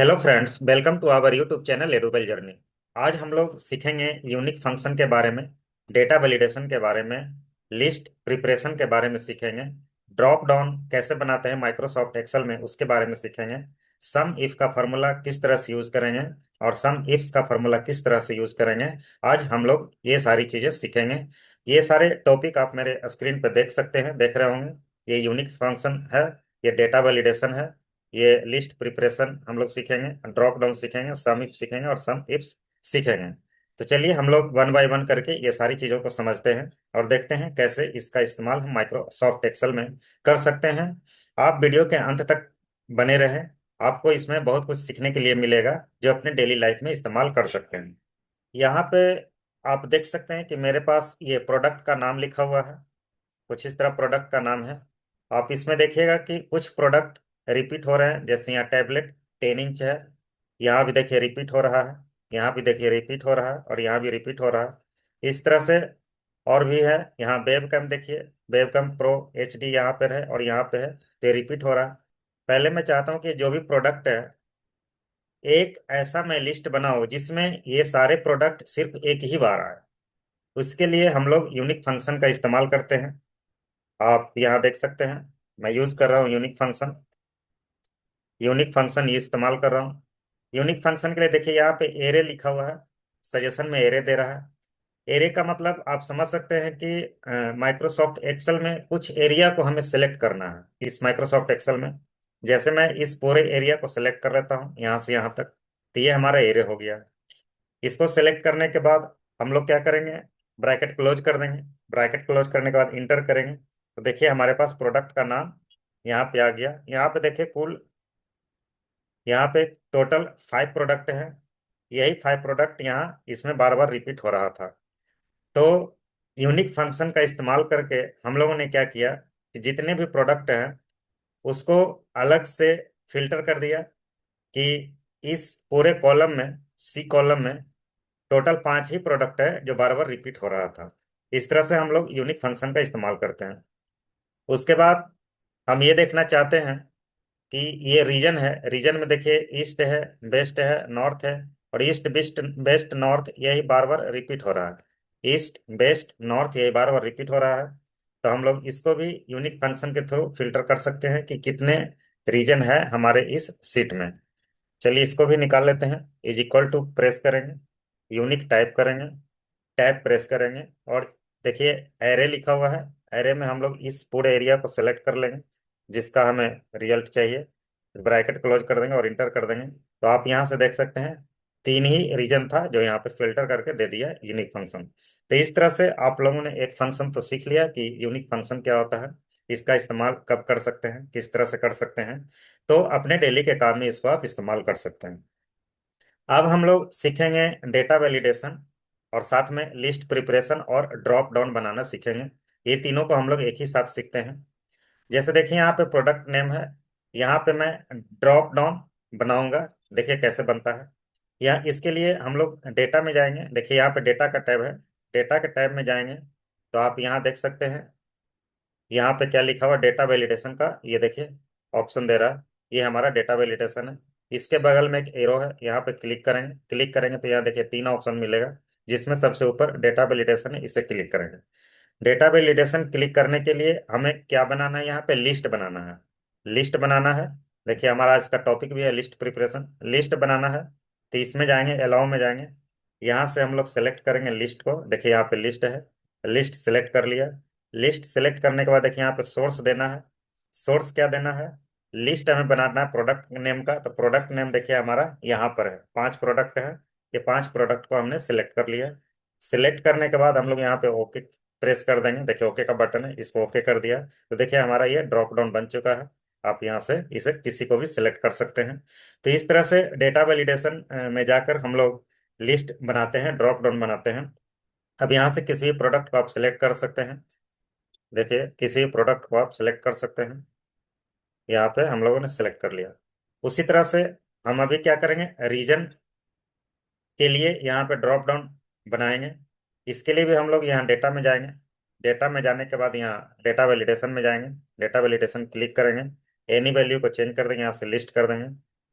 Hello friends, welcome to our YouTube channel एडुबल journey. आज हम लोग सीखेंगे यूनिक फंक्शन के बारे में, डेटा वैलिडेशन के बारे में, लिस्ट प्रिपरेशन के बारे में सीखेंगे, ड्रॉप डाउन कैसे बनाते हैं माइक्रोसॉफ्ट एक्सेल में उसके बारे में सीखेंगे, सम इफ का फार्मूला किस तरह से यूज करेंगे और सम इफ्स का फार्मूला किस तरह से यूज करेंगे। आज हम लोग ये सारी चीजें सीखेंगे। ये सारे टॉपिक आप मेरे स्क्रीन पर देख सकते हैं, देख रहे होंगे। ये यूनिक फंक्शन है, ये डेटा वैलिडेशन है, ये लिस्ट प्रिपरेशन हम लोग सीखेंगे, ड्रॉप डाउन सीखेंगे, सम इफ सीखेंगे और सम इफ्स सीखेंगे। तो चलिए हम लोग वन बाय वन करके ये सारी चीज़ों को समझते हैं और देखते हैं कैसे इसका इस्तेमाल हम माइक्रोसॉफ्ट एक्सेल में कर सकते हैं। आप वीडियो के अंत तक बने रहें, आपको इसमें बहुत कुछ सीखने के लिए मिलेगा जो अपने डेली लाइफ में इस्तेमाल कर सकते हैं। यहाँ पे आप देख सकते हैं कि मेरे पास ये प्रोडक्ट का नाम लिखा हुआ है, कुछ इस तरह प्रोडक्ट का नाम है। आप इसमें देखिएगा कि कुछ प्रोडक्ट रिपीट हो रहे हैं, जैसे यहाँ टैबलेट 10 इंच है, यहाँ भी देखिए रिपीट हो रहा है, यहाँ भी देखिए रिपीट हो रहा है और यहाँ भी रिपीट हो रहा है। इस तरह से और भी है। यहाँ वेबकैम देखिए, वेबकैम प्रो HD यहाँ पर है और यहाँ पे है, तो ये रिपीट हो रहा है। पहले मैं चाहता हूँ कि जो भी प्रोडक्ट है, एक ऐसा मैं लिस्ट बनाऊँ जिसमें ये सारे प्रोडक्ट सिर्फ एक ही बार आए। उसके लिए हम लोग यूनिक फंक्शन का इस्तेमाल करते हैं। आप यहाँ देख सकते हैं, मैं यूज कर रहा हूँ यूनिक फंक्शन ये इस्तेमाल कर रहा हूँ। यूनिक फंक्शन के लिए देखिए यहाँ पे एरे लिखा हुआ है, सजेशन में एरे दे रहा है। एरे का मतलब आप समझ सकते हैं कि माइक्रोसॉफ्ट एक्सेल में कुछ एरिया को हमें सेलेक्ट करना है। इस माइक्रोसॉफ्ट एक्सेल में जैसे मैं इस पूरे एरिया को सेलेक्ट कर लेता हूँ यहाँ से यहाँ तक, तो ये हमारा एरे हो गया। इसको सेलेक्ट करने के बाद हम लोग क्या करेंगे, ब्रैकेट क्लोज कर देंगे। ब्रैकेट क्लोज करने के बाद इंटर करेंगे, तो देखिए हमारे पास प्रोडक्ट का नाम यहाँ पे आ गया। यहाँ पे देखिए कुल यहाँ पे टोटल 5 प्रोडक्ट है। यही 5 प्रोडक्ट यहाँ इसमें बार बार रिपीट हो रहा था। तो यूनिक फंक्शन का इस्तेमाल करके हम लोगों ने क्या किया कि जितने भी प्रोडक्ट हैं उसको अलग से फिल्टर कर दिया कि इस पूरे कॉलम में, सी कॉलम में टोटल 5 ही प्रोडक्ट है जो बार बार रिपीट हो रहा था। इस तरह से हम लोग यूनिक फंक्शन का इस्तेमाल करते हैं। उसके बाद हम ये देखना चाहते हैं कि ये रीजन है, रीजन में देखिए ईस्ट है, वेस्ट है, नॉर्थ है, और ईस्ट वेस्ट वेस्ट नॉर्थ यही बार बार रिपीट हो रहा है। ईस्ट वेस्ट नॉर्थ यही बार बार रिपीट हो रहा है। तो हम लोग इसको भी यूनिक फंक्शन के थ्रू फिल्टर कर सकते हैं कि कितने रीजन है हमारे इस सीट में। चलिए इसको भी निकाल लेते हैं। इज इक्वल टू प्रेस करेंगे, यूनिक टाइप करेंगे, टैब प्रेस करेंगे और देखिए एरे लिखा हुआ है। एरे में हम लोग इस पूरे एरिया को सेलेक्ट कर लेंगे जिसका हमें रिजल्ट चाहिए। ब्रैकेट क्लोज कर देंगे और इंटर कर देंगे, तो आप यहाँ से देख सकते हैं 3 ही रीजन था जो यहाँ पे फिल्टर करके दे दिया यूनिक फंक्शन। तो इस तरह से आप लोगों ने एक फंक्शन तो सीख लिया कि यूनिक फंक्शन क्या होता है, इसका इस्तेमाल कब कर सकते हैं, किस तरह से कर सकते हैं। तो अपने डेली के काम में इसको आप इस्तेमाल कर सकते हैं। अब हम लोग सीखेंगे डेटा वैलिडेशन और साथ में लिस्ट प्रिपरेशन और ड्रॉप डाउन बनाना सीखेंगे। ये तीनों को हम लोग एक ही साथ सीखते हैं। जैसे देखिए यहाँ पे प्रोडक्ट नेम है, यहाँ पे मैं ड्रॉप डाउन बनाऊंगा। देखिए कैसे बनता है। यहाँ इसके लिए हम लोग डेटा में जाएंगे, देखिए यहाँ पे डेटा का टैब है। डेटा के टैब में जाएंगे तो आप यहाँ देख सकते हैं, यहाँ पे क्या लिखा हुआ डेटा वैलिडेशन का, ये देखिए ऑप्शन दे रहा है। ये हमारा डेटा वैलिडेशन है। इसके बगल में एक एरो है, यहाँ पे क्लिक करेंगे। क्लिक करेंगे तो यहाँ देखिए 3 ऑप्शन मिलेगा, जिसमें सबसे ऊपर डेटा वैलिडेशन है, इसे क्लिक करेंगे। डेटा वैलिडेशन क्लिक करने के लिए हमें क्या बनाना है, यहाँ पे लिस्ट बनाना है। लिस्ट बनाना है, देखिए हमारा आज का टॉपिक भी है लिस्ट प्रिपरेशन। लिस्ट बनाना है तो इसमें जाएंगे, अलाउ में जाएंगे। यहाँ से हम लोग सेलेक्ट करेंगे लिस्ट को, देखिए यहाँ पे लिस्ट है। लिस्ट सेलेक्ट कर लिया। लिस्ट सेलेक्ट करने के बाद देखिए यहाँ पे सोर्स देना है। सोर्स क्या देना है, लिस्ट हमें बनाना है प्रोडक्ट नेम का, तो प्रोडक्ट नेम देखिए हमारा यहाँ पर है, 5 प्रोडक्ट है। ये 5 प्रोडक्ट को हमने सिलेक्ट कर लिया। सिलेक्ट करने के बाद हम लोग यहाँ पे ओके प्रेस कर देंगे। देखिए ओके का बटन है, इसको ओके कर दिया तो देखिए हमारा ये ड्रॉप डाउन बन चुका है। आप यहाँ से इसे किसी को भी सिलेक्ट कर सकते हैं। तो इस तरह से डेटा वैलिडेशन में जाकर हम लोग लिस्ट बनाते हैं, ड्रॉप डाउन बनाते हैं। अब यहाँ से किसी भी प्रोडक्ट को आप सिलेक्ट कर सकते हैं। देखिए किसी भी प्रोडक्ट को आप सिलेक्ट कर सकते हैं, यहाँ पे हम लोगों ने सिलेक्ट कर लिया। उसी तरह से हम अभी क्या करेंगे, रीजन के लिए यहाँ पे ड्रॉप डाउन बनाएंगे। इसके लिए भी हम लोग यहाँ डेटा में जाएंगे। डेटा में जाने के बाद यहाँ डेटा वैलिडेशन में जाएंगे। डेटा वैलिडेशन क्लिक करेंगे, एनी वैल्यू को चेंज कर देंगे, यहाँ से लिस्ट कर देंगे।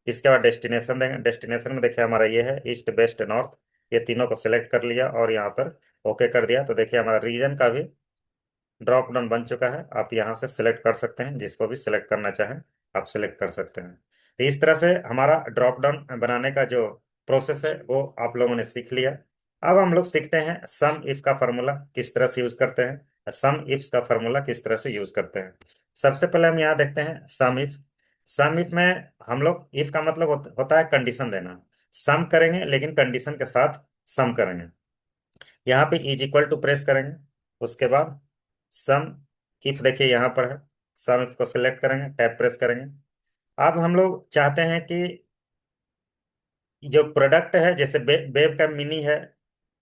इसके बाद डेस्टिनेशन देंगे। डेस्टिनेशन में देखिए हमारा ये है ईस्ट वेस्ट नॉर्थ, ये तीनों को सिलेक्ट कर लिया और यहाँ पर ओके कर दिया। तो देखिए हमारा रीजन का भी ड्रॉप डाउन बन चुका है। आप यहाँ से सिलेक्ट कर सकते हैं, जिसको भी सिलेक्ट करना चाहें आप सिलेक्ट कर सकते हैं। तो इस तरह से हमारा ड्रॉप डाउन बनाने का जो प्रोसेस है वो आप लोगों ने सीख लिया। अब हम लोग सीखते हैं सम इफ का फॉर्मूला किस तरह से यूज करते हैं, सम इफ्स का फॉर्मूला किस तरह से यूज करते हैं। सबसे पहले हम यहाँ देखते हैं सम इफ। सम इफ में हम लोग इफ का मतलब होता है कंडीशन देना। सम करेंगे लेकिन कंडीशन के साथ सम करेंगे। यहाँ पे इज इक्वल टू प्रेस करेंगे, उसके बाद सम इफ देखिए यहाँ पर है, सम इफ को सिलेक्ट करेंगे, टैब प्रेस करेंगे। अब हम लोग चाहते हैं कि जो प्रोडक्ट है जैसे बेब का मिनी है,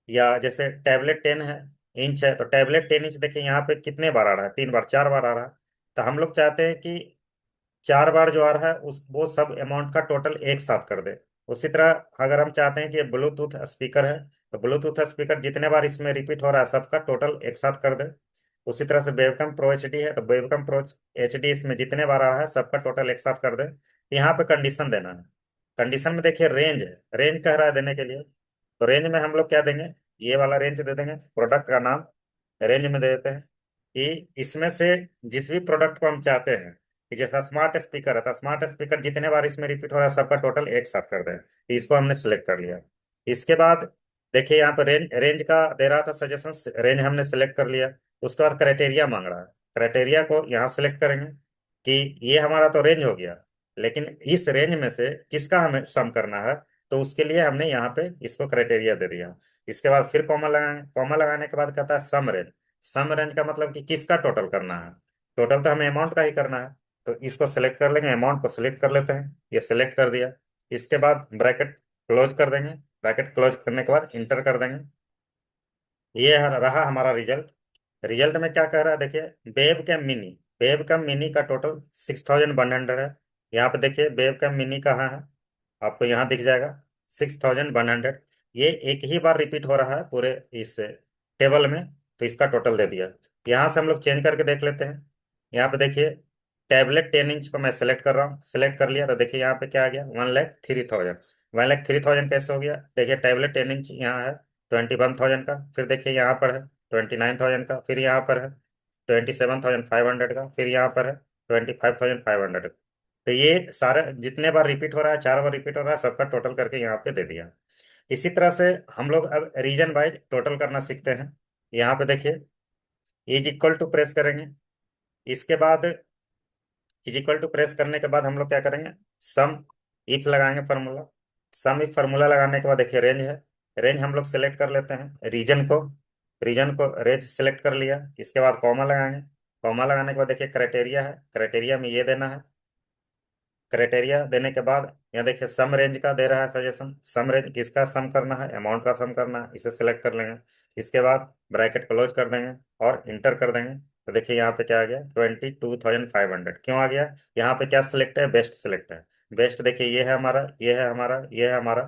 या जैसे टैबलेट 10 है इंच है, तो टैबलेट 10 इंच देखिए यहाँ पे कितने बार आ रहा है, 3 बार 4 बार आ रहा है। तो हम लोग चाहते हैं कि 4 बार जो आ रहा है उस वो सब अमाउंट का टोटल एक साथ कर दे। उसी तरह अगर हम चाहते हैं कि ये ब्लूटूथ स्पीकर है, तो ब्लूटूथ स्पीकर जितने बार इसमें रिपीट हो रहा है सबका टोटल एक साथ कर दे। उसी तरह से वेवकम प्रो एचडी है, तो वेवकम प्रो एचडी इसमें जितने बार आ रहा है सबका टोटल एक साथ कर दे। यहाँ पे कंडीशन देना है। कंडीशन में देखिए रेंज है, रेंज कह रहा है देने के लिए। तो रेंज में हम लोग क्या देंगे, ये वाला रेंज दे देंगे, प्रोडक्ट का नाम रेंज में दे देते हैं कि इसमें से जिस भी प्रोडक्ट को हम चाहते हैं कि जैसा स्मार्ट स्पीकर है, तो स्मार्ट स्पीकर जितने बार इसमें रिपीट हो रहा है सबका टोटल एक साथ कर दें। इसको हमने सिलेक्ट कर लिया। इसके बाद देखिए यहाँ पर रेंज रेंज का दे रहा था सजेशन, रेंज हमने सिलेक्ट कर लिया। उसके बाद क्राइटेरिया मांग रहा है, क्राइटेरिया को यहाँ सिलेक्ट करेंगे कि ये हमारा तो रेंज हो गया, लेकिन इस रेंज में से किसका हमें सम करना है। तो उसके लिए हमने यहाँ पे इसको क्राइटेरिया दे दिया। इसके बाद फिर कॉमा लगाएंगे, कॉमा लगाने के बाद कहता है सम रेंज। सम रेंज का मतलब कि किसका टोटल करना है, टोटल तो हमें अमाउंट का ही करना है। तो इसको सिलेक्ट कर लेंगे, अमाउंट को सिलेक्ट कर लेते हैं, ये सिलेक्ट कर दिया। इसके बाद ब्रैकेट क्लोज कर देंगे, ब्रैकेट क्लोज करने के बाद इंटर कर देंगे। ये रहा हमारा रिजल्ट। रिजल्ट में क्या कह रहा है देखिए, बेब का मिनी, बेब का मिनी का टोटल 6100 है। यहाँ पे देखिए बेब का मिनी कहाँ है, आपको यहाँ दिख जाएगा 6100। ये एक ही बार रिपीट हो रहा है पूरे इस टेबल में, तो इसका टोटल दे दिया। यहाँ से हम लोग चेंज करके देख लेते हैं। यहाँ पे देखिए टैबलेट 10 इंच को मैं सेलेक्ट कर रहा हूँ, सेलेक्ट कर लिया तो देखिए यहाँ पे क्या आ गया, 1,03,000। 1,03,000 कैसे हो गया, देखिए टैबलेट 10 इंच यहाँ है 21,000 का, फिर देखिए यहाँ पर है 29,000 का, फिर यहाँ पर है 27,500 का, फिर यहाँ पर है 25,500 का। तो ये सारे जितने बार रिपीट हो रहा है, 4 बार रिपीट हो रहा है, सबका टोटल करके यहाँ पे दे दिया। इसी तरह से हम लोग अब रीजन वाइज टोटल करना सीखते हैं। यहाँ पे देखिए इज इक्वल टू प्रेस करेंगे, इसके बाद इज इक्वल टू प्रेस करने के बाद हम लोग क्या करेंगे, सम इफ लगाएंगे फार्मूला। सम इफ फार्मूला लगाने के बाद देखिए रेंज है, रेंज हम लोग सेलेक्ट कर लेते हैं रीजन को, रीजन को रेंज सेलेक्ट कर लिया। इसके बाद कॉमा लगाएंगे, कॉमा लगाने के बाद देखिए क्राइटेरिया है, क्राइटेरिया में ये देना है। क्राइटेरिया देने के बाद यहाँ देखिए सम रेंज का दे रहा है सजेशन, सम रेंज किसका सम करना है, अमाउंट का सम करना है, इसे सिलेक्ट कर लेंगे। इसके बाद ब्रैकेट क्लोज कर देंगे और इंटर कर देंगे। तो देखिए यहाँ पे क्या आ गया, 22,500। क्यों आ गया, यहाँ पे क्या सिलेक्ट है, बेस्ट सिलेक्ट है। बेस्ट देखिए ये है हमारा, ये है हमारा, ये है हमारा।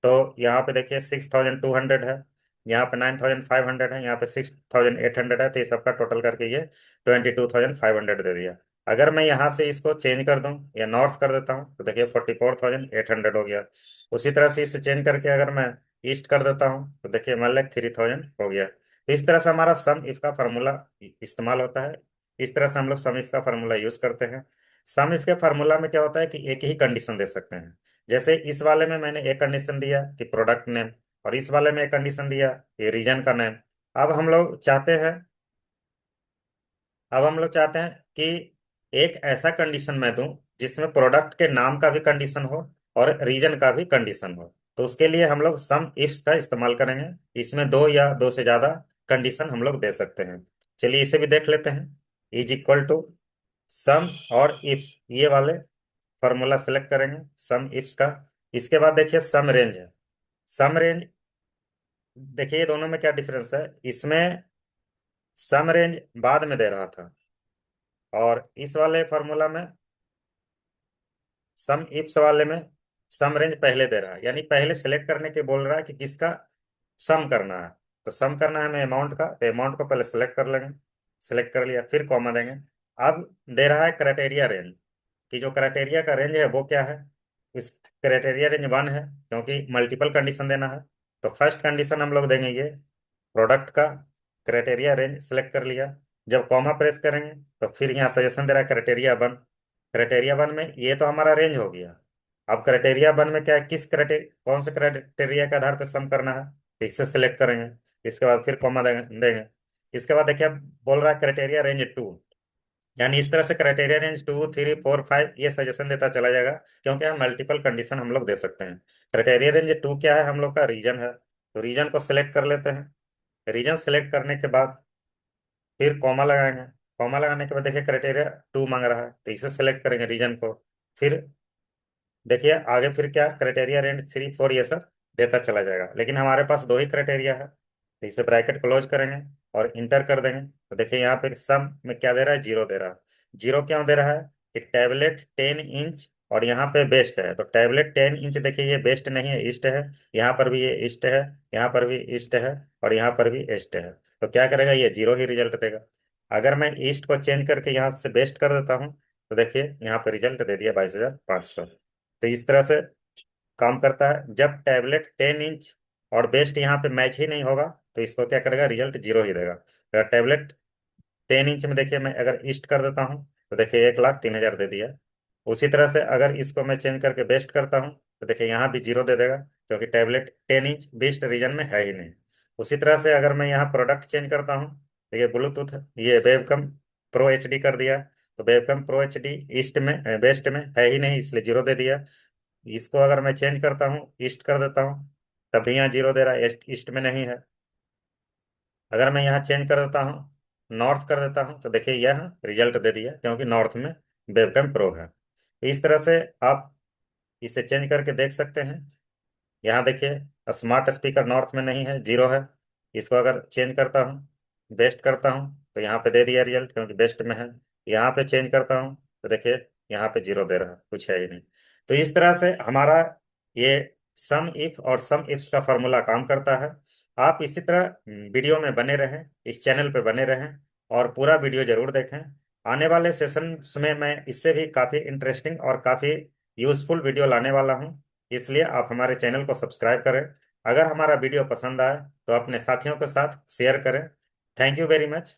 तो यहाँ पे देखिए 6,200 है, यहाँ पे 9,500 है, यहाँ पे 6,800 है, तो ये सबका टोटल करके ये 22,500 दे दिया। अगर मैं यहाँ से इसको चेंज कर दूं या नॉर्थ कर देता हूँ तो देखिए 44,800 हो गया। उसी तरह से इसे चेंज करके अगर मैं ईस्ट कर देता हूँ तो देखिए 1,03,000 हो गया। तो इस तरह से हमारा सम इफ का फार्मूला इस्तेमाल होता है। इस तरह से हम लोग सम इफ का फार्मूला यूज करते हैं। सम इफ के फार्मूला में क्या होता है कि एक ही कंडीशन दे सकते हैं। जैसे इस वाले में मैंने एक कंडीशन दिया कि प्रोडक्ट नेम, और इस वाले में एक कंडीशन दिया कि रीजन का नेम। अब हम लोग चाहते हैं अब हम लोग चाहते हैं कि एक ऐसा कंडीशन मैं दूं जिसमें प्रोडक्ट के नाम का भी कंडीशन हो और रीजन का भी कंडीशन हो। तो उसके लिए हम लोग सम इफ्स का इस्तेमाल करेंगे। इसमें दो या दो से ज्यादा कंडीशन हम लोग दे सकते हैं। चलिए इसे भी देख लेते हैं। इज इक्वल टू सम और इफ्स, ये वाले फॉर्मूला सेलेक्ट करेंगे सम इफ्स का। इसके बाद देखिए सम रेंज है, सम रेंज देखिए ये दोनों में क्या डिफरेंस है, इसमें सम रेंज बाद में दे रहा था और इस वाले फॉर्मूला में सम इफ्स वाले में सम रेंज पहले दे रहा है, यानी पहले सेलेक्ट करने के बोल रहा है कि किसका सम करना है। तो सम करना है हमें अमाउंट का, तो अमाउंट को पहले सेलेक्ट कर लेंगे, सेलेक्ट कर लिया, फिर कॉमा देंगे। अब दे रहा है क्राइटेरिया रेंज, कि जो क्राइटेरिया का रेंज है वो क्या है, इस क्राइटेरिया रेंज 1 है, क्योंकि मल्टीपल कंडीशन देना है। तो फर्स्ट कंडीशन हम लोग देंगे ये प्रोडक्ट का क्राइटेरिया रेंज सेलेक्ट कर लिया। जब कॉमा प्रेस करेंगे तो फिर यहाँ सजेशन दे रहा है क्राइटेरिया 1। क्राइटेरिया 1 में ये तो हमारा रेंज हो गया। अब क्राइटेरिया 1 में क्या है, किस क्राइटेरिया कौन से क्राइटेरिया के आधार पर सम करना है, तो इससे सेलेक्ट करेंगे। इसके बाद फिर कॉमा देंगे। इसके बाद देखिए अब बोल रहा है क्राइटेरिया रेंज 2। यानी इस तरह से क्राइटेरिया रेंज 2, 3, 4, 5 ये सजेशन देता चला जाएगा, क्योंकि हम मल्टीपल कंडीशन हम लोग दे सकते हैं। क्राइटेरिया रेंज 2 क्या है, हम लोग का रीजन है, तो रीजन को सिलेक्ट कर लेते हैं। रीजन सेलेक्ट करने के बाद फिर कॉमा लगाएंगे। कॉमा लगाने के बाद देखिए क्राइटेरिया 2 मांग रहा है, तो इसे सेलेक्ट करेंगे रीजन को। फिर देखिए आगे फिर क्या क्राइटेरिया रेंज 3, 4 ये सब देता चला जाएगा, लेकिन हमारे पास दो ही क्राइटेरिया है, तो इसे ब्रैकेट क्लोज करेंगे और इंटर कर देंगे। तो देखिए यहाँ पे सम में क्या दे रहा है, 0 दे रहा है। 0 क्यों दे रहा है कि टैबलेट 10 इंच और यहाँ पे बेस्ट है, तो टैबलेट 10 इंच देखिए ये बेस्ट नहीं है, ईस्ट है। यहाँ पर भी ये ईस्ट है, यहाँ पर भी ईस्ट है, और यहाँ पर भी ईस्ट है। तो क्या करेगा, ये 0 ही रिजल्ट देगा। अगर मैं ईस्ट को चेंज करके यहाँ से बेस्ट कर देता हूँ, तो देखिए यहाँ पे रिजल्ट दे दिया 22,500। तो इस तरह से काम करता है। जब टैबलेट 10 इंच और बेस्ट यहाँ पे मैच ही नहीं होगा, तो इसको क्या करेगा, रिजल्ट 0 ही देगा। अगर टैबलेट 10 इंच में देखिए मैं अगर ईस्ट कर देता हूँ, तो देखिए 1,03,000 दे दिया। उसी तरह से अगर इसको मैं चेंज करके बेस्ट करता हूँ, तो देखिए यहाँ भी 0 दे देगा, क्योंकि टैबलेट 10 इंच बेस्ट रीजन में है ही नहीं। उसी तरह से अगर मैं यहाँ प्रोडक्ट चेंज करता हूँ, तो ये ब्लूटूथ ये वेबकम प्रो एच डी कर दिया, तो webcam pro H D east में बेस्ट में है ही नहीं, इसलिए 0 दे दिया। इसको अगर मैं चेंज करता हूँ, ईस्ट कर देता हूँ, तब भी यहाँ 0 दे रहा है, ईस्ट ईस्ट में नहीं है। अगर मैं यहाँ चेंज कर देता हूँ, नॉर्थ कर देता हूँ, तो देखिए यह रिजल्ट दे दिया, क्योंकि नॉर्थ में वेबकम प्रो है। तो इस तरह से आप इसे चेंज करके देख सकते हैं। यहाँ देखिए स्मार्ट स्पीकर नॉर्थ में नहीं है, 0 है। इसको अगर चेंज करता हूँ, बेस्ट करता हूँ, तो यहाँ पे दे दिया रिजल्ट, क्योंकि बेस्ट में है। यहाँ पे चेंज करता हूँ, तो देखिए यहाँ पे 0 दे रहा है, कुछ है ही नहीं। तो इस तरह से हमारा ये सम इफ और सम इफ्स का फॉर्मूला काम करता है। आप इसी तरह वीडियो में बने रहें, इस चैनल पे बने रहें, और पूरा वीडियो जरूर देखें। आने वाले सेशंस में मैं इससे भी काफ़ी इंटरेस्टिंग और काफ़ी यूजफुल वीडियो लाने वाला हूँ। इसलिए आप हमारे चैनल को सब्सक्राइब करें। अगर हमारा वीडियो पसंद आए तो अपने साथियों के साथ शेयर करें। Thank you very much.